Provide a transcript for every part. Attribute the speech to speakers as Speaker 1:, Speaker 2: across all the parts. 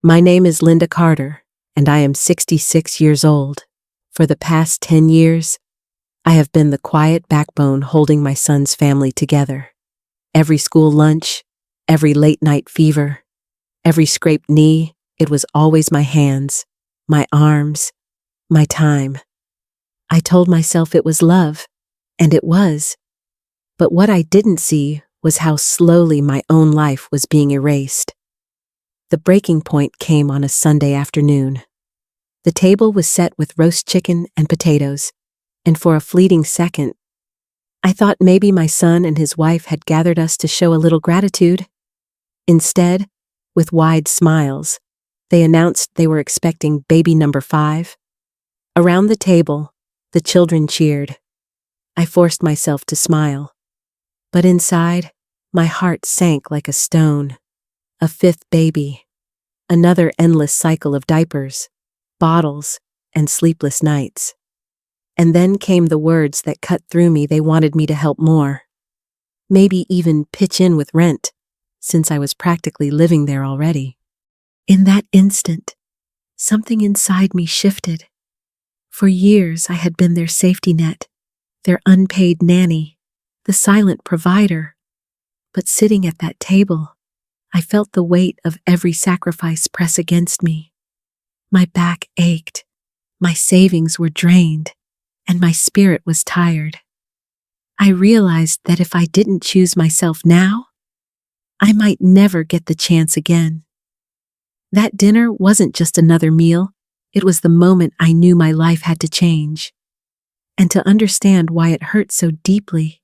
Speaker 1: My name is Linda Carter, and I am 66 years old. For the past 10 years, I have been the quiet backbone holding my son's family together. Every school lunch, every late-night fever, every scraped knee, it was always my hands, my arms, my time. I told myself it was love, and it was. But what I didn't see was how slowly my own life was being erased. The breaking point came on a Sunday afternoon. The table was set with roast chicken and potatoes, and for a fleeting second, I thought maybe my son and his wife had gathered us to show a little gratitude. Instead, with wide smiles, they announced they were expecting baby number 5. Around the table, the children cheered. I forced myself to smile. But inside, my heart sank like a stone. A 5th baby. Another endless cycle of diapers, bottles, and sleepless nights. And then came the words that cut through me. They wanted me to help more. Maybe even pitch in with rent, since I was practically living there already. In that instant, something inside me shifted. For years I had been their safety net, their unpaid nanny, the silent provider. But sitting at that table, I felt the weight of every sacrifice press against me. My back ached, my savings were drained, and my spirit was tired. I realized that if I didn't choose myself now, I might never get the chance again. That dinner wasn't just another meal, it was the moment I knew my life had to change. And to understand why it hurt so deeply,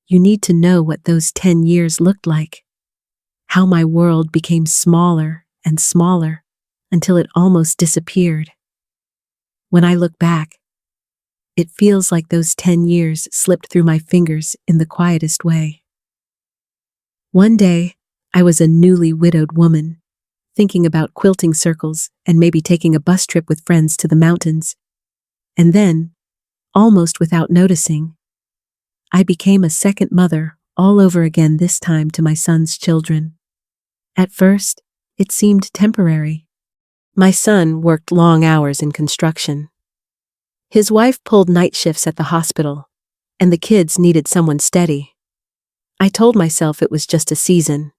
Speaker 1: you need to know what those 10 years looked like. How my world became smaller and smaller until it almost disappeared. When I look back, it feels like those 10 years slipped through my fingers in the quietest way. One day, I was a newly widowed woman, thinking about quilting circles and maybe taking a bus trip with friends to the mountains. And then, almost without noticing, I became a second mother all over again, this time to my son's children. At first, it seemed temporary. My son worked long hours in construction. His wife pulled night shifts at the hospital, and the kids needed someone steady. I told myself it was just a season.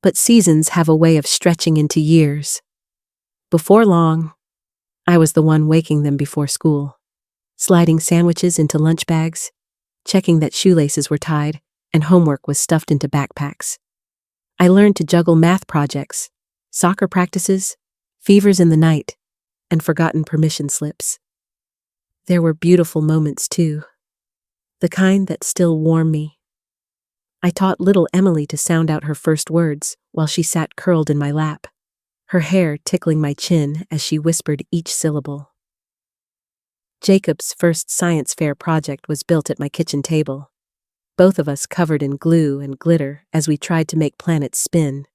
Speaker 1: But seasons have a way of stretching into years. Before long, I was the one waking them before school, sliding sandwiches into lunch bags, checking that shoelaces were tied and homework was stuffed into backpacks. I learned to juggle math projects, soccer practices, fevers in the night, and forgotten permission slips. There were beautiful moments too, the kind that still warm me. I taught little Emily to sound out her first words while she sat curled in my lap, her hair tickling my chin as she whispered each syllable. Jacob's first science fair project was built at my kitchen table, both of us covered in glue and glitter as we tried to make planets spin.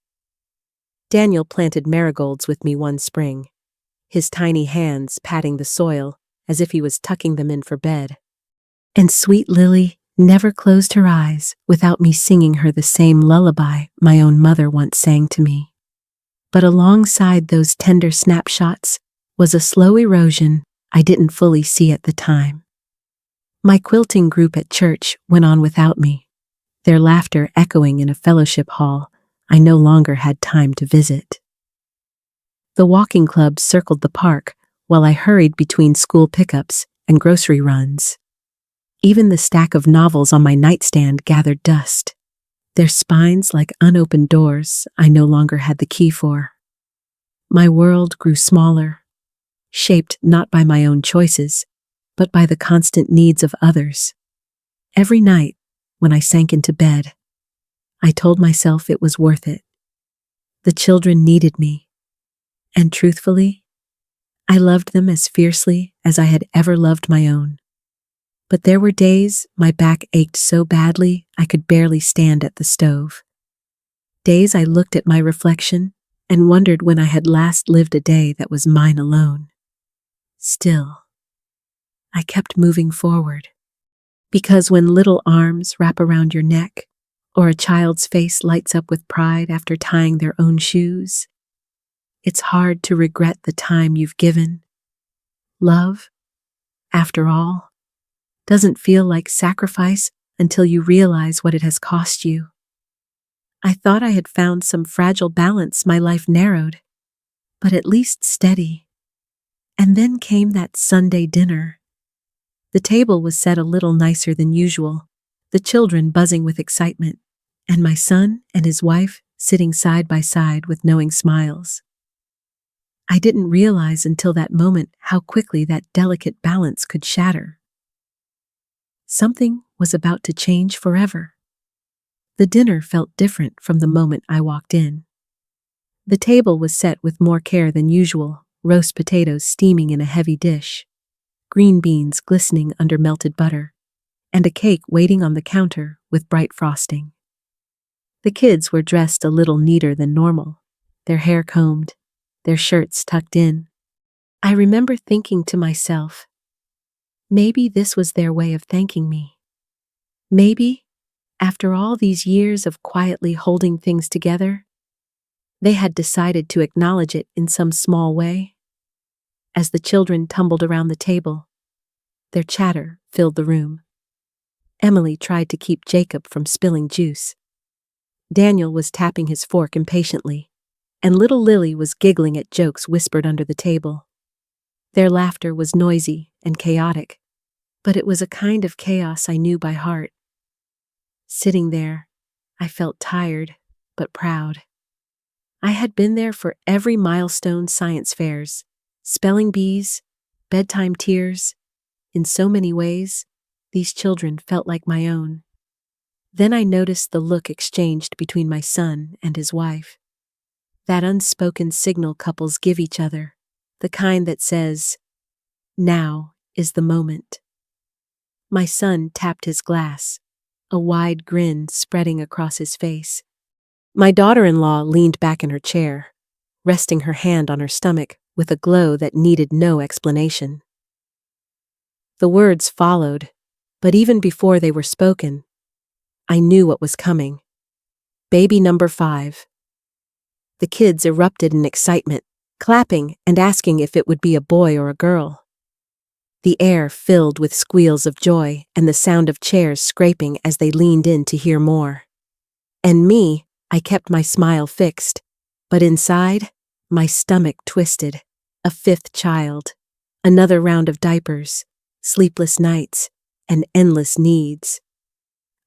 Speaker 1: Daniel planted marigolds with me one spring, his tiny hands patting the soil as if he was tucking them in for bed. And sweet Lily never closed her eyes without me singing her the same lullaby my own mother once sang to me. But alongside those tender snapshots was a slow erosion I didn't fully see at the time. My quilting group at church went on without me, their laughter echoing in a fellowship hall I no longer had time to visit. The walking club circled the park while I hurried between school pickups and grocery runs. Even the stack of novels on my nightstand gathered dust, their spines like unopened doors I no longer had the key for. My world grew smaller, shaped not by my own choices, but by the constant needs of others. Every night, when I sank into bed, I told myself it was worth it. The children needed me, and truthfully, I loved them as fiercely as I had ever loved my own. But there were days my back ached so badly I could barely stand at the stove. Days I looked at my reflection and wondered when I had last lived a day that was mine alone. Still, I kept moving forward. Because when little arms wrap around your neck, or a child's face lights up with pride after tying their own shoes, it's hard to regret the time you've given. Love, after all, doesn't feel like sacrifice until you realize what it has cost you. I thought I had found some fragile balance, my life narrowed, but at least steady. And then came that Sunday dinner. The table was set a little nicer than usual, the children buzzing with excitement, and my son and his wife sitting side by side with knowing smiles. I didn't realize until that moment how quickly that delicate balance could shatter. Something was about to change forever. The dinner felt different from the moment I walked in. The table was set with more care than usual, roast potatoes steaming in a heavy dish, green beans glistening under melted butter, and a cake waiting on the counter with bright frosting. The kids were dressed a little neater than normal, their hair combed, their shirts tucked in. I remember thinking to myself, maybe this was their way of thanking me. Maybe, after all these years of quietly holding things together, they had decided to acknowledge it in some small way. As the children tumbled around the table, their chatter filled the room. Emily tried to keep Jacob from spilling juice. Daniel was tapping his fork impatiently, and little Lily was giggling at jokes whispered under the table. Their laughter was noisy and chaotic, but it was a kind of chaos I knew by heart. Sitting there, I felt tired, but proud. I had been there for every milestone: science fairs, spelling bees, bedtime tears. In so many ways, these children felt like my own. Then I noticed the look exchanged between my son and his wife. That unspoken signal couples give each other, the kind that says, "Now is the moment." My son tapped his glass, a wide grin spreading across his face. My daughter-in-law leaned back in her chair, resting her hand on her stomach with a glow that needed no explanation. The words followed, but even before they were spoken, I knew what was coming. Baby number 5. The kids erupted in excitement, clapping and asking if it would be a boy or a girl. The air filled with squeals of joy and the sound of chairs scraping as they leaned in to hear more. And me, I kept my smile fixed, but inside, my stomach twisted. A 5th child, another round of diapers, sleepless nights, and endless needs.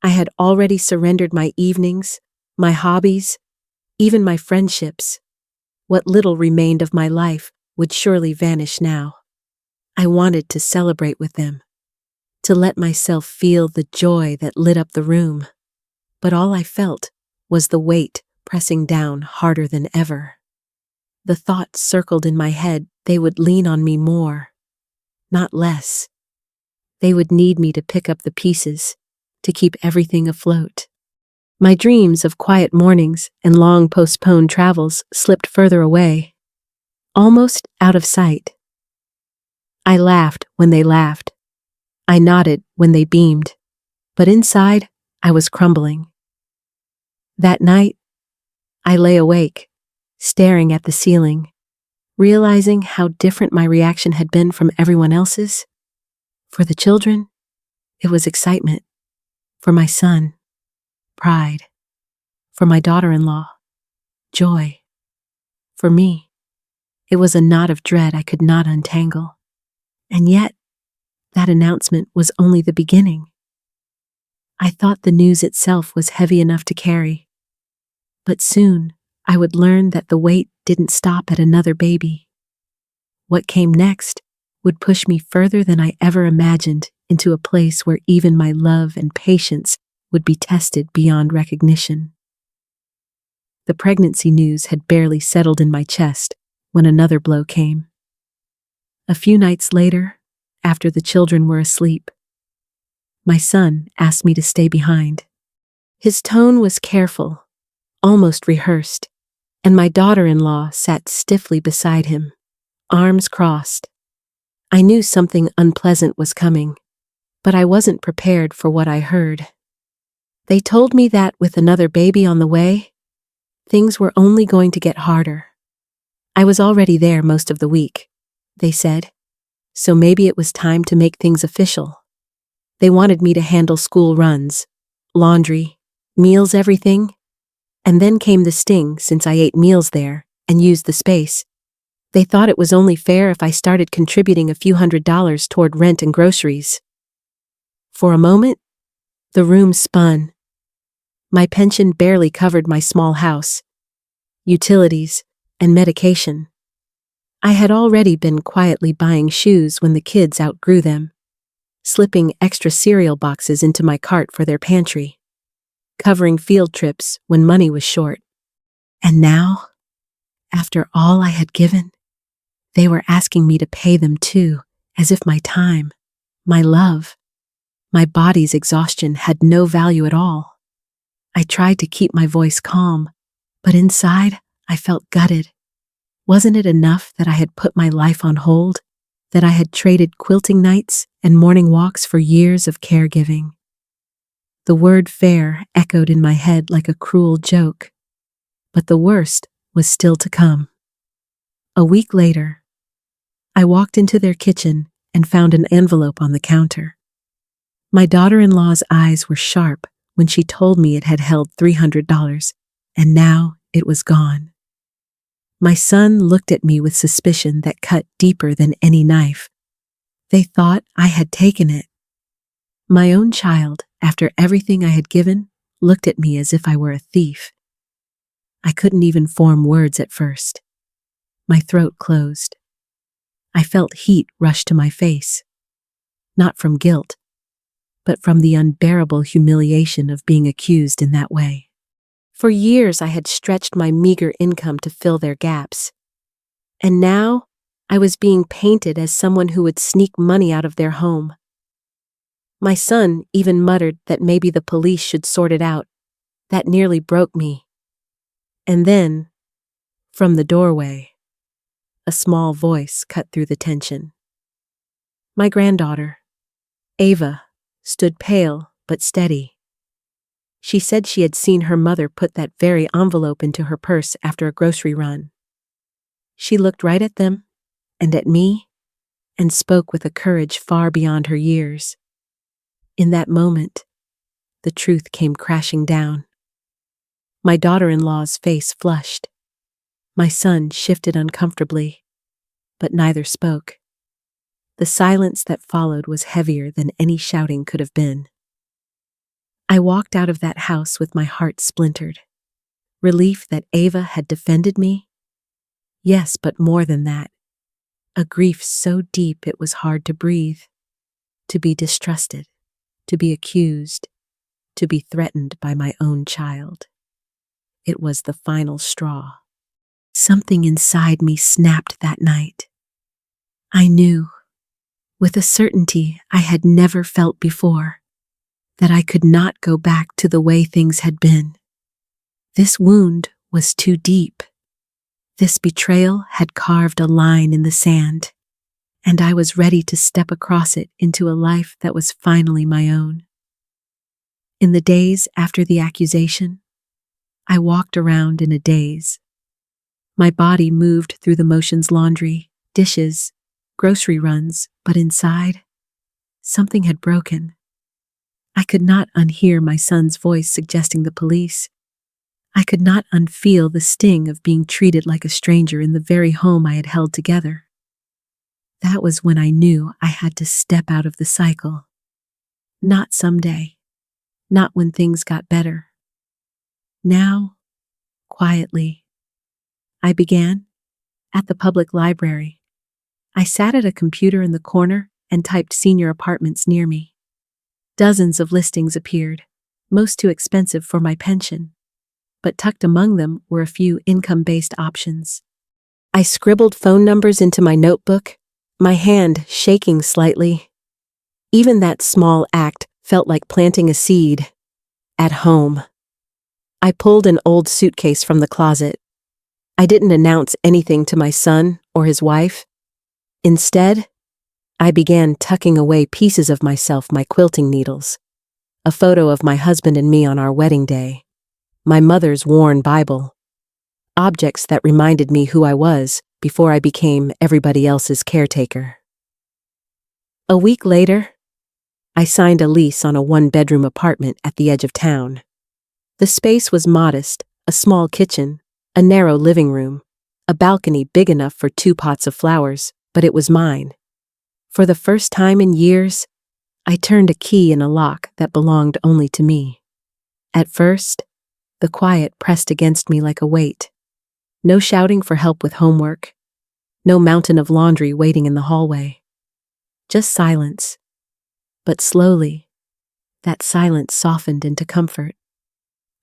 Speaker 1: I had already surrendered my evenings, my hobbies, even my friendships. What little remained of my life would surely vanish now. I wanted to celebrate with them, to let myself feel the joy that lit up the room. But all I felt was the weight pressing down harder than ever. The thought circled in my head they would lean on me more, not less. They would need me to pick up the pieces, to keep everything afloat. My dreams of quiet mornings and long postponed travels slipped further away, almost out of sight. I laughed when they laughed. I nodded when they beamed, but inside I was crumbling. That night, I lay awake, staring at the ceiling, realizing how different my reaction had been from everyone else's. For the children, it was excitement. For my son, pride. For my daughter-in-law, joy. For me, it was a knot of dread I could not untangle. And yet, that announcement was only the beginning. I thought the news itself was heavy enough to carry. But soon, I would learn that the wait didn't stop at another baby. What came next would push me further than I ever imagined into a place where even my love and patience would be tested beyond recognition. The pregnancy news had barely settled in my chest when another blow came. A few nights later, after the children were asleep, my son asked me to stay behind. His tone was careful, almost rehearsed, and my daughter-in-law sat stiffly beside him, arms crossed. I knew something unpleasant was coming, but I wasn't prepared for what I heard. They told me that with another baby on the way, things were only going to get harder. I was already there most of the week, they said, so maybe it was time to make things official. They wanted me to handle school runs, laundry, meals, everything. And then came the sting since I ate meals there and used the space. They thought it was only fair if I started contributing a few $100s toward rent and groceries. For a moment, the room spun. My pension barely covered my small house, utilities, and medication. I had already been quietly buying shoes when the kids outgrew them, slipping extra cereal boxes into my cart for their pantry, covering field trips when money was short. And now, after all I had given, they were asking me to pay them too, as if my time, my love, my body's exhaustion had no value at all. I tried to keep my voice calm, but inside I felt gutted. Wasn't it enough that I had put my life on hold, that I had traded quilting nights and morning walks for years of caregiving? The word fair echoed in my head like a cruel joke, but the worst was still to come. A week later, I walked into their kitchen and found an envelope on the counter. My daughter-in-law's eyes were sharp when she told me it had held $300, and now it was gone. My son looked at me with suspicion that cut deeper than any knife. They thought I had taken it. My own child, after everything I had given, looked at me as if I were a thief. I couldn't even form words at first. My throat closed. I felt heat rush to my face, not from guilt, but from the unbearable humiliation of being accused in that way. For years I had stretched my meager income to fill their gaps, and now I was being painted as someone who would sneak money out of their home. My son even muttered that maybe the police should sort it out. That nearly broke me. And then, from the doorway, a small voice cut through the tension. My granddaughter, Ava, stood pale but steady. She said she had seen her mother put that very envelope into her purse after a grocery run. She looked right at them and at me and spoke with a courage far beyond her years. In that moment, the truth came crashing down. My daughter-in-law's face flushed. My son shifted uncomfortably, but neither spoke. The silence that followed was heavier than any shouting could have been. I walked out of that house with my heart splintered. Relief that Ava had defended me? Yes, but more than that. A grief so deep it was hard to breathe. To be distrusted, to be accused, to be threatened by my own child. It was the final straw. Something inside me snapped that night. I knew, with a certainty I had never felt before, that I could not go back to the way things had been. This wound was too deep. This betrayal had carved a line in the sand, and I was ready to step across it into a life that was finally my own. In the days after the accusation, I walked around in a daze. My body moved through the motions: laundry, dishes, grocery runs, but inside, something had broken. I could not unhear my son's voice suggesting the police. I could not unfeel the sting of being treated like a stranger in the very home I had held together. That was when I knew I had to step out of the cycle. Not someday. Not when things got better. Now, quietly. I began at the public library. I sat at a computer in the corner and typed senior apartments near me. Dozens of listings appeared, most too expensive for my pension, but tucked among them were a few income-based options. I scribbled phone numbers into my notebook, my hand shaking slightly. Even that small act felt like planting a seed. At home. I pulled an old suitcase from the closet. I didn't announce anything to my son or his wife. Instead, I began tucking away pieces of myself, my quilting needles, a photo of my husband and me on our wedding day, my mother's worn Bible, objects that reminded me who I was before I became everybody else's caretaker. A week later, I signed a lease on a one-bedroom apartment at the edge of town. The space was modest, a small kitchen, a narrow living room, a balcony big enough for 2 pots of flowers, but it was mine. For the first time in years, I turned a key in a lock that belonged only to me. At first, the quiet pressed against me like a weight. No shouting for help with homework. No mountain of laundry waiting in the hallway. Just silence. But slowly, that silence softened into comfort.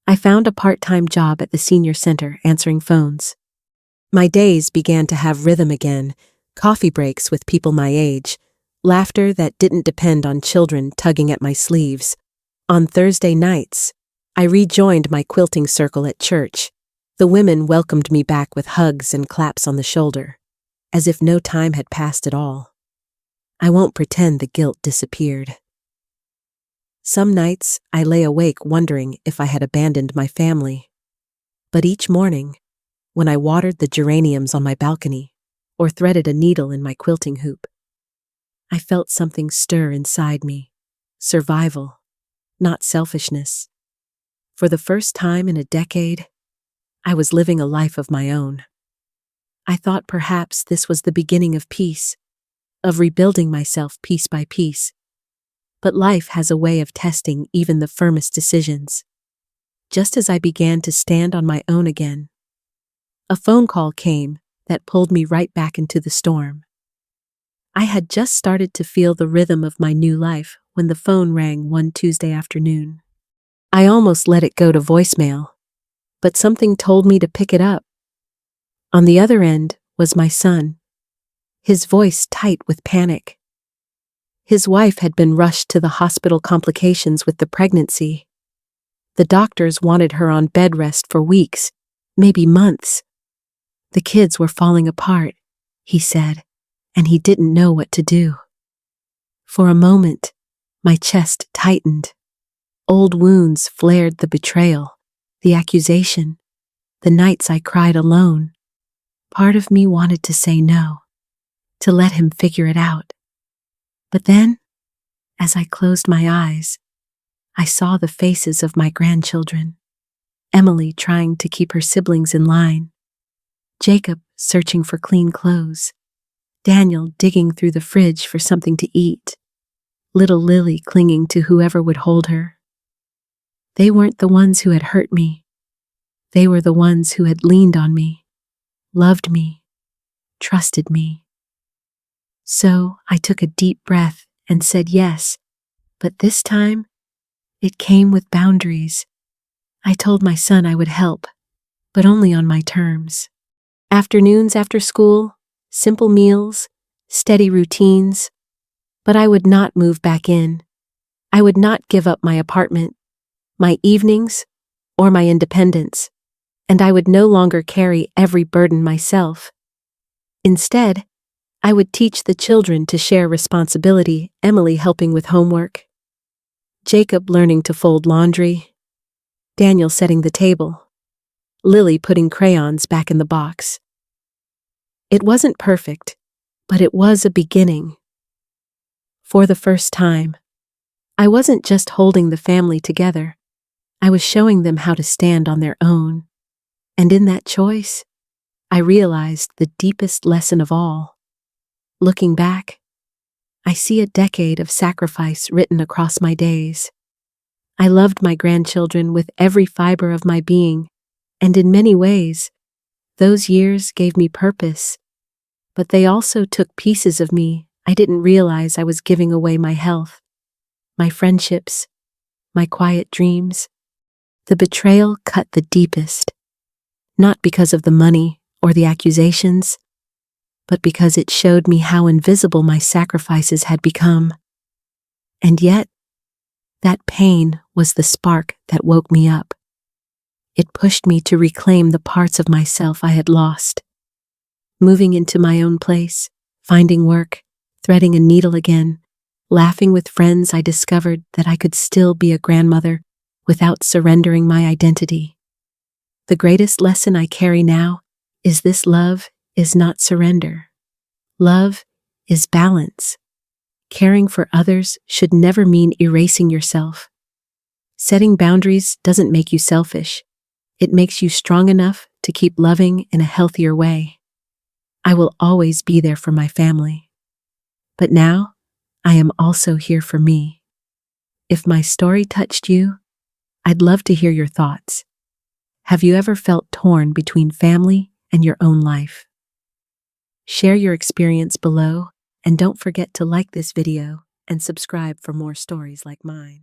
Speaker 1: I found a part-time job at the senior center answering phones. My days began to have rhythm again, coffee breaks with people my age, laughter that didn't depend on children tugging at my sleeves. On Thursday nights, I rejoined my quilting circle at church. The women welcomed me back with hugs and claps on the shoulder, as if no time had passed at all. I won't pretend the guilt disappeared. Some nights, I lay awake wondering if I had abandoned my family. But each morning, when I watered the geraniums on my balcony or threaded a needle in my quilting hoop, I felt something stir inside me. Survival, not selfishness. For the first time in a decade, I was living a life of my own. I thought perhaps this was the beginning of peace, of rebuilding myself piece by piece. But life has a way of testing even the firmest decisions. Just as I began to stand on my own again, a phone call came that pulled me right back into the storm. I had just started to feel the rhythm of my new life when the phone rang one Tuesday afternoon. I almost let it go to voicemail, but something told me to pick it up. On the other end was my son, his voice tight with panic. His wife had been rushed to the hospital complications with the pregnancy. The doctors wanted her on bed rest for weeks, maybe months. The kids were falling apart, he said, and he didn't know what to do. For a moment, my chest tightened. Old wounds flared the betrayal, the accusation, the nights I cried alone. Part of me wanted to say no, to let him figure it out. But then, as I closed my eyes, I saw the faces of my grandchildren. Emily trying to keep her siblings in line. Jacob searching for clean clothes. Daniel digging through the fridge for something to eat. Little Lily clinging to whoever would hold her. They weren't the ones who had hurt me. They were the ones who had leaned on me, loved me, trusted me. So I took a deep breath and said yes, but this time, it came with boundaries. I told my son I would help, but only on my terms. Afternoons after school, simple meals, steady routines. But I would not move back in. I would not give up my apartment, my evenings, or my independence, and I would no longer carry every burden myself. Instead, I would teach the children to share responsibility, Emily helping with homework, Jacob learning to fold laundry, Daniel setting the table, Lily putting crayons back in the box. It wasn't perfect, but it was a beginning. For the first time, I wasn't just holding the family together, I was showing them how to stand on their own. And in that choice, I realized the deepest lesson of all. Looking back, I see a decade of sacrifice written across my days. I loved my grandchildren with every fiber of my being, and in many ways, those years gave me purpose. But they also took pieces of me I didn't realize I was giving away: my health, my friendships, my quiet dreams. The betrayal cut the deepest, not because of the money or the accusations, but because it showed me how invisible my sacrifices had become. And yet, that pain was the spark that woke me up. It pushed me to reclaim the parts of myself I had lost. Moving into my own place, finding work, threading a needle again, laughing with friends, I discovered that I could still be a grandmother without surrendering my identity. The greatest lesson I carry now is this: love is not surrender. Love is balance. Caring for others should never mean erasing yourself. Setting boundaries doesn't make you selfish. It makes you strong enough to keep loving in a healthier way. I will always be there for my family. But now, I am also here for me. If my story touched you, I'd love to hear your thoughts. Have you ever felt torn between family and your own life? Share your experience below, and don't forget to like this video and subscribe for more stories like mine.